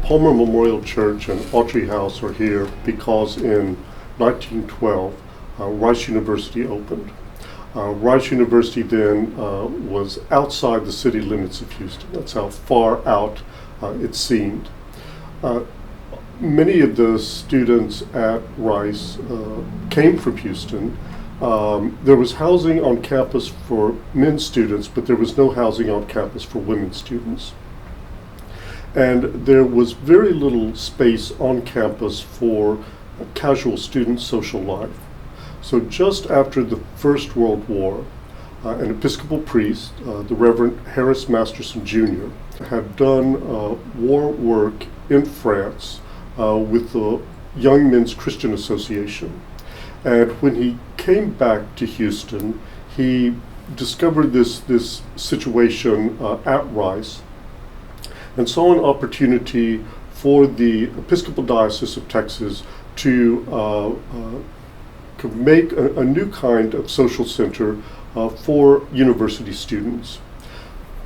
Palmer Memorial Church and Autry House are here because in 1912, Rice University opened. Rice University then was outside the city limits of Houston. That's how far out it seemed. Many of the students at Rice came from Houston. There was housing on campus for men's students, but there was no housing on campus for women's students. And there was very little space on campus for casual student social life. So just after the First World War, an Episcopal priest, the Reverend Harris Masterson Jr., had done war work in France with the Young Men's Christian Association. And when he came back to Houston, he discovered this situation at Rice and saw an opportunity for the Episcopal Diocese of Texas to make a new kind of social center for university students.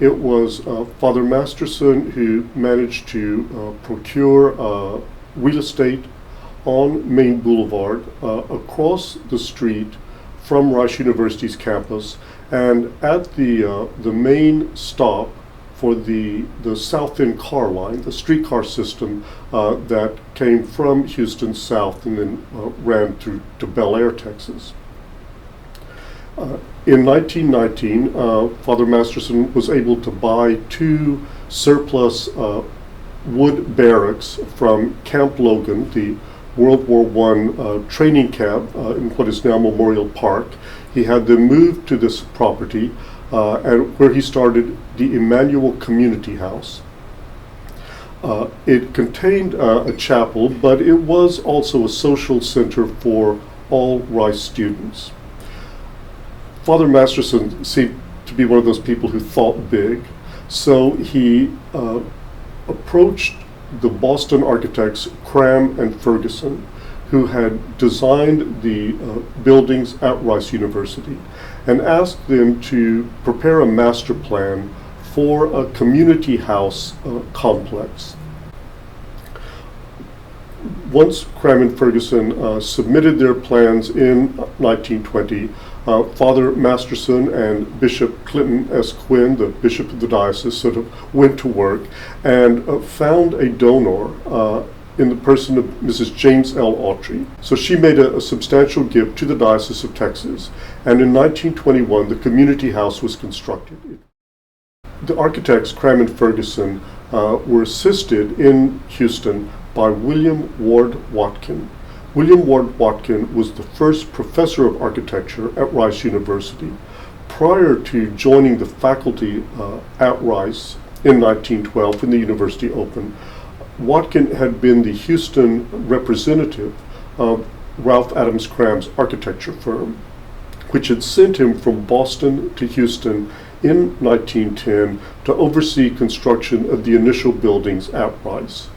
It was Father Masterson who managed to procure real estate on Main Boulevard across the street from Rice University's campus, and at the main stop for the South End car line, the streetcar system that came from Houston south and then ran through to Bel Air, Texas. In 1919, Father Masterson was able to buy two surplus wood barracks from Camp Logan, the World War I training camp in what is now Memorial Park. He had them moved to this property and where he started the Emmanuel Community House. It contained a chapel, but it was also a social center for all Rice students. Father Masterson seemed to be one of those people who thought big, so he approached the Boston architects Cram and Ferguson, who had designed the buildings at Rice University, and asked them to prepare a master plan for a community house complex. Once Cram and Ferguson submitted their plans in 1920, Father Masterson and Bishop Clinton S. Quinn, the bishop of the diocese, sort of went to work and found a donor in the person of Mrs. James L. Autry. So she made a substantial gift to the Diocese of Texas, and in 1921 the community house was constructed. The architects Cram and Ferguson were assisted in Houston by William Ward Watkin. William Ward Watkin was the first professor of architecture at Rice University. Prior to joining the faculty at Rice in 1912 when the university opened, Watkin had been the Houston representative of Ralph Adams Cram's architecture firm, which had sent him from Boston to Houston in 1910 to oversee construction of the initial buildings at Rice.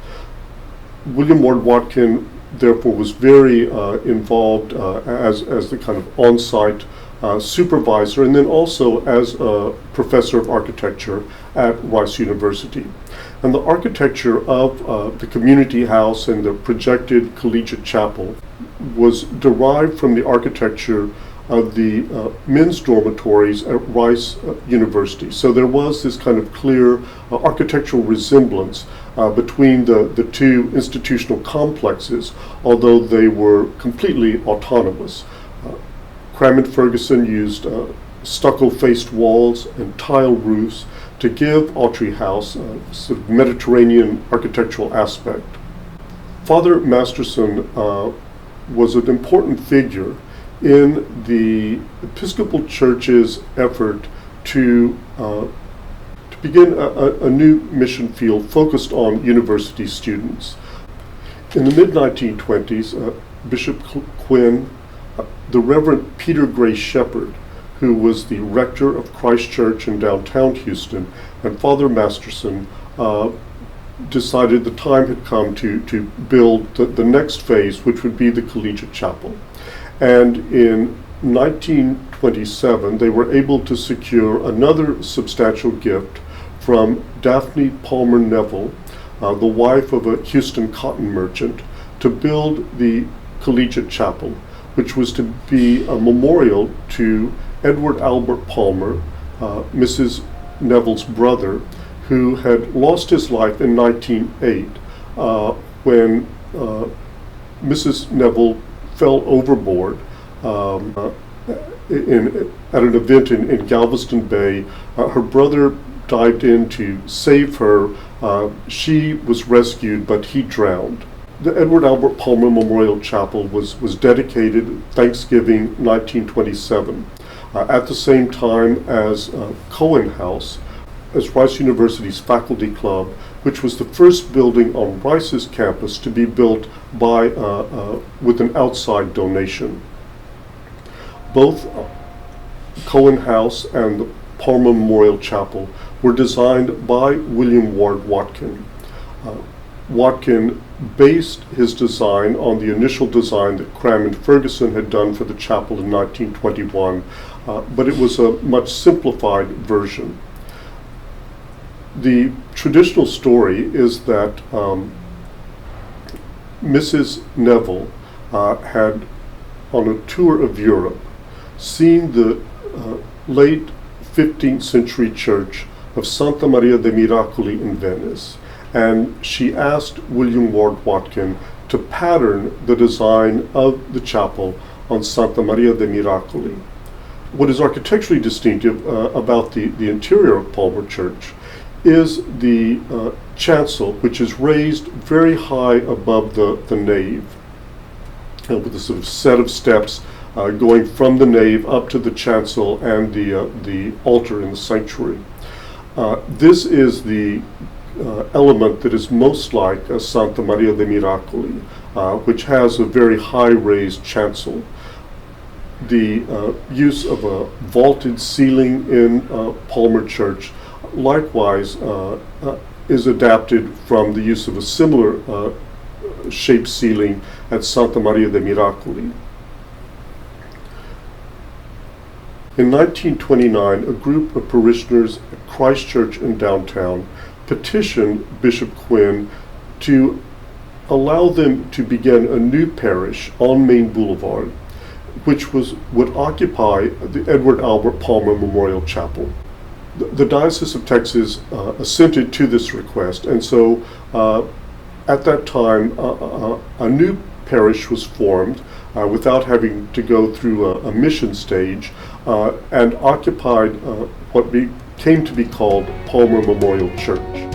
William Ward Watkin therefore was very involved as the kind of on-site supervisor, and then also as a professor of architecture at Rice University. And the architecture of the community house and the projected Collegiate Chapel was derived from the architecture of the men's dormitories at Rice University. So there was this kind of clear architectural resemblance between the two institutional complexes, although they were completely autonomous. Cram and Ferguson used stucco-faced walls and tile roofs to give Autry House a sort of Mediterranean architectural aspect. Father Masterson was an important figure in the Episcopal Church's effort to begin a new mission field focused on university students. In the mid-1920s, Bishop Quinn, the Reverend Peter Gray Shepherd, who was the rector of Christ Church in downtown Houston, and Father Masterson decided the time had come to build the next phase, which would be the Collegiate Chapel. And in 1927, they were able to secure another substantial gift from Daphne Palmer Neville, the wife of a Houston cotton merchant, to build the Collegiate Chapel, which was to be a memorial to Edward Albert Palmer, Mrs. Neville's brother, who had lost his life in 1908 when Mrs. Neville fell overboard at an event in Galveston Bay. Her brother dived in to save her. She was rescued, but he drowned. The Edward Albert Palmer Memorial Chapel was dedicated Thanksgiving 1927, at the same time as Cohen House, as Rice University's faculty club, which was the first building on Rice's campus to be built by with an outside donation. Both Cohen House and the Palmer Memorial Chapel were designed by William Ward Watkin. Watkin based his design on the initial design that Cram & Ferguson had done for the chapel in 1921, but it was a much simplified version. The traditional story is that Mrs. Neville had, on a tour of Europe, seen the late 15th century church of Santa Maria de' Miracoli in Venice, and she asked William Ward Watkin to pattern the design of the chapel on Santa Maria de' Miracoli. What is architecturally distinctive about the interior of Palmer Church is the chancel, which is raised very high above the nave, with a sort of set of steps going from the nave up to the chancel and the altar in the sanctuary. This is the element that is most like Santa Maria de' Miracoli, which has a very high raised chancel. The use of a vaulted ceiling in Palmer Church likewise is adapted from the use of a similar shaped ceiling at Santa Maria de' Miracoli. In 1929, a group of parishioners at Christ Church in downtown petitioned Bishop Quinn to allow them to begin a new parish on Main Boulevard, which would occupy the Edward Albert Palmer Memorial Chapel. The Diocese of Texas assented to this request, and so at that time a new parish was formed without having to go through a mission stage, and occupied what came to be called Palmer Memorial Church.